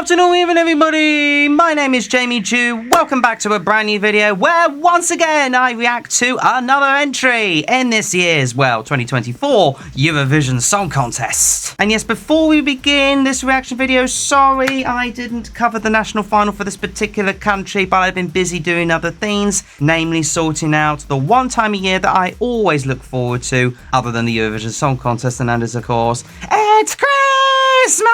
afternoon, evening, everybody. My name is Jamie Jew. Welcome back to a brand new video where once again I react to another entry in this year's, well, 2024 Eurovision Song Contest. And yes, before we begin this reaction video, sorry I didn't cover the national final for this particular country, but I've been busy doing other things, namely sorting out the one time a year that I always look forward to, other than the Eurovision Song Contest, and that is, of course, it's Christmas!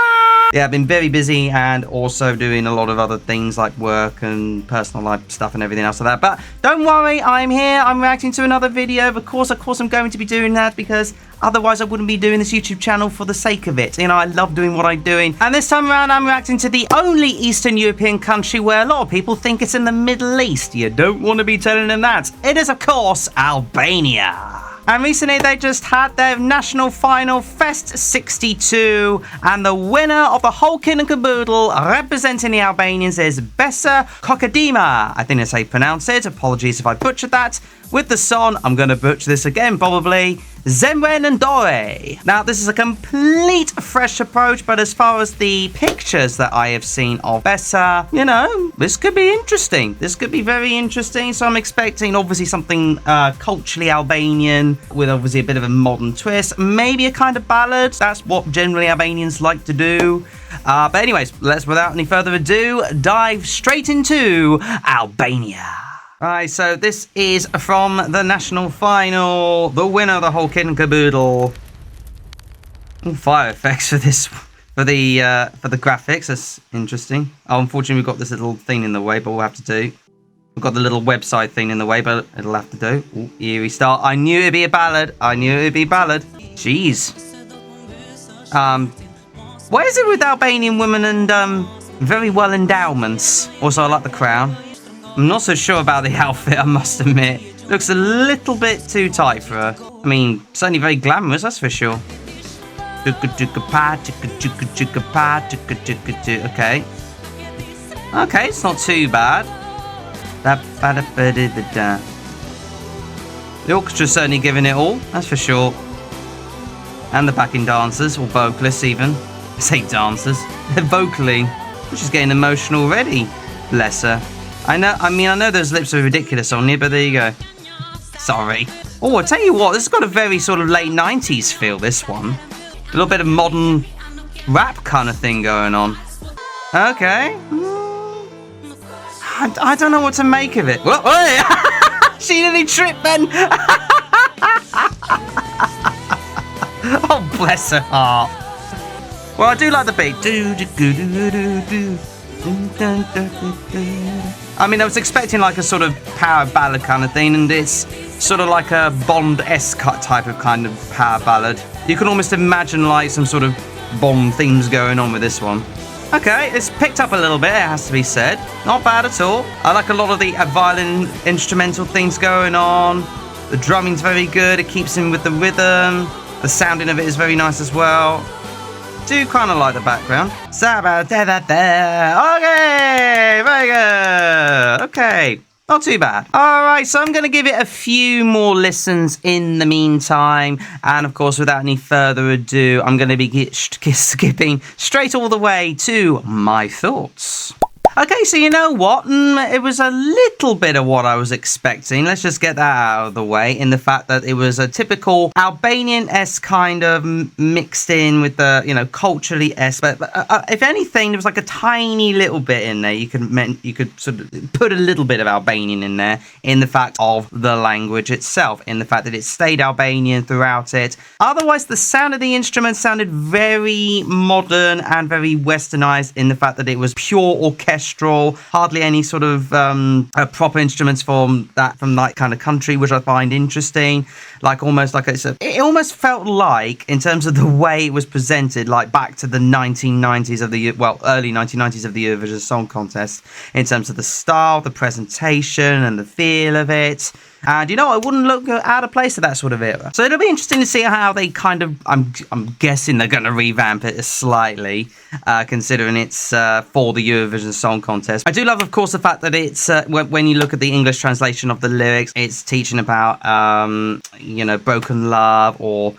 Yeah, I've been very busy and also doing a lot of other things like work and personal life stuff and everything else like that. But don't worry, I'm here. I'm reacting to another video. Of course, I'm going to be doing that because otherwise I wouldn't be doing this YouTube channel for the sake of it. You know, I love doing what I'm doing. And this time around, I'm reacting to the only Eastern European country where a lot of people think it's in the Middle East. You don't want to be telling them that. It is, of course, Albania. And recently they just had their national final, Fest 62, and the winner of the whole kit and caboodle representing the Albanians is Besa Kokëdhima. I think that's how you pronounce it. Apologies if I butchered that. With the song, I'm going to butcher this again probably, Zemrën N'dorë. Now, this is a complete fresh approach, but as far as the pictures that I have seen of Besa, you know, this could be interesting. This could be very interesting. So I'm expecting obviously something culturally Albanian with obviously a bit of a modern twist. Maybe a kind of ballad. That's what generally Albanians like to do. But anyways, let's, without any further ado, dive straight into Albania. Alright, so this is from the national final, the winner of the whole kit and caboodle. Ooh, fire effects for this, for the graphics. That's interesting. Oh, unfortunately, we've got this little thing in the way, but we'll have to do. We've got the little website thing in the way, but it'll have to do. Ooh, here we start. I knew it'd be a ballad. I knew it'd be a ballad. Jeez. What is it with Albanian women and very well endowments? Also, I like the crown. I'm not so sure about the outfit, I must admit. Looks a little bit too tight for her. I mean, certainly very glamorous, that's for sure. Okay. Okay, it's not too bad. The orchestra's certainly giving it all, that's for sure. And the backing dancers, or vocalists even. I say dancers, they're vocaling. She's getting emotional already, bless her. I know those lips are ridiculous on you, but there you go. Sorry. Oh, I tell you what, this has got a very sort of late 90s feel, this one. A little bit of modern rap kind of thing going on. Okay. I don't know what to make of it. Whoa, oh, she nearly tripped then. Oh, bless her heart. Well, I do like the beat. I mean, I was expecting like a sort of power ballad kind of thing, and it's sort of like a Bond-esque type of kind of power ballad. You can almost imagine like some sort of Bond themes going on with this one. Okay, it's picked up a little bit, it has to be said. Not bad at all. I like a lot of the violin instrumental things going on. The drumming's very good, it keeps in with the rhythm. The sounding of it is very nice as well. Do kind of like the background. Okay, very good. Okay, not too bad. All right, so I'm going to give it a few more listens in the meantime. And of course, without any further ado, I'm going to be skipping straight all the way to my thoughts. Okay, so you know what? It was a little bit of what I was expecting. Let's just get that out of the way, in the fact that it was a typical Albanian-esque kind of mixed in with the, you know, culturally-esque. But if anything, there was like a tiny little bit in there. You could sort of put a little bit of Albanian in there, in the fact of the language itself, in the fact that it stayed Albanian throughout it. Otherwise, the sound of the instrument sounded very modern and very westernized, in the fact that it was pure orchestral. Hardly any sort of proper instruments from that kind of country, which I find interesting. Like almost like it almost felt like, in terms of the way it was presented, like back to the 1990s of the early 1990s of the Eurovision Song Contest, in terms of the style, the presentation, and the feel of it. And, I wouldn't look out of place at that sort of era. So it'll be interesting to see how they kind of, I'm guessing they're going to revamp it slightly, considering it's for the Eurovision Song Contest. I do love, of course, the fact that it's, when you look at the English translation of the lyrics, it's teaching about, broken love, or,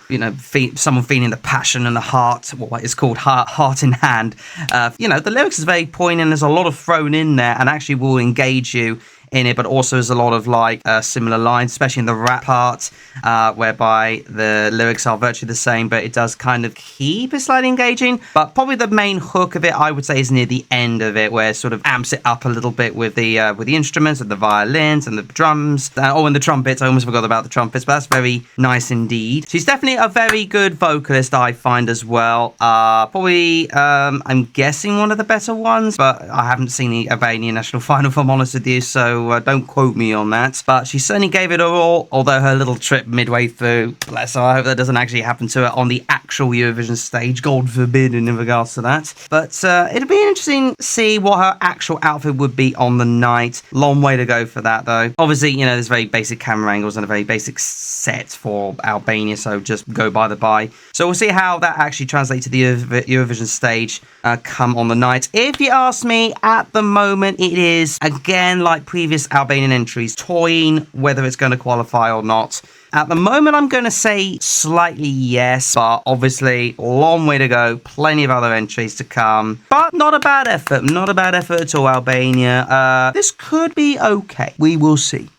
someone feeling the passion and the heart, what is called heart in hand. The lyrics is very poignant. There's a lot of thrown in there and actually will engage you in it, but also there's a lot of similar lines, especially in the rap part, whereby the lyrics are virtually the same, but it does kind of keep it slightly engaging. But probably the main hook of it, I would say, is near the end of it, where it sort of amps it up a little bit with the instruments and the violins and the drums, and the trumpets. I almost forgot about the trumpets, but that's very nice indeed. She's definitely a very good vocalist, I find, as well. Probably, I'm guessing one of the better ones, but I haven't seen the Albanian national final, if I'm honest with you, so don't quote me on that. But she certainly gave it her all, although her little trip midway through, bless her, I hope that doesn't actually happen to her on the actual Eurovision stage, God forbid, in regards to that. But it'll be interesting to see what her actual outfit would be on the night. Long way to go for that, though. Obviously, there's very basic camera angles and a very basic set for Albania, so just go by the by. So we'll see how that actually translates to the Eurovision stage come on the night. If you ask me, at the moment, it is, again, like previous Albanian entries, toying whether it's going to qualify or not. At the moment, I'm going to say slightly yes, but obviously, long way to go. Plenty of other entries to come, but not a bad effort. Not a bad effort at all, Albania. This could be okay. We will see.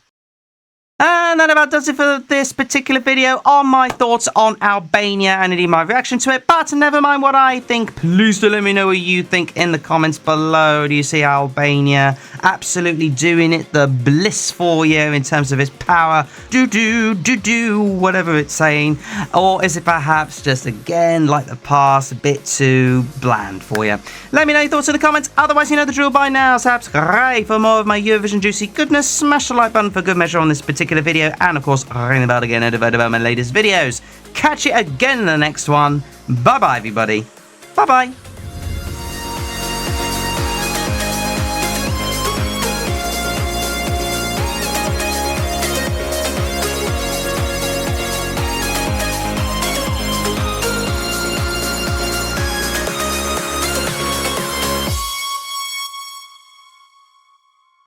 And that about does it for this particular video on my thoughts on Albania and indeed my reaction to it. But never mind what I think. Please do let me know what you think in the comments below. Do you see Albania absolutely doing it the bliss for you in terms of its power? Whatever it's saying. Or is it perhaps just, again, like the past, a bit too bland for you? Let me know your thoughts in the comments. Otherwise, you know the drill by now. Subscribe for more of my Eurovision juicy goodness. Smash the like button for good measure on this particular video, and of course ring the bell again notified about my latest videos. Catch you again in the next one. Bye bye everybody. Bye bye.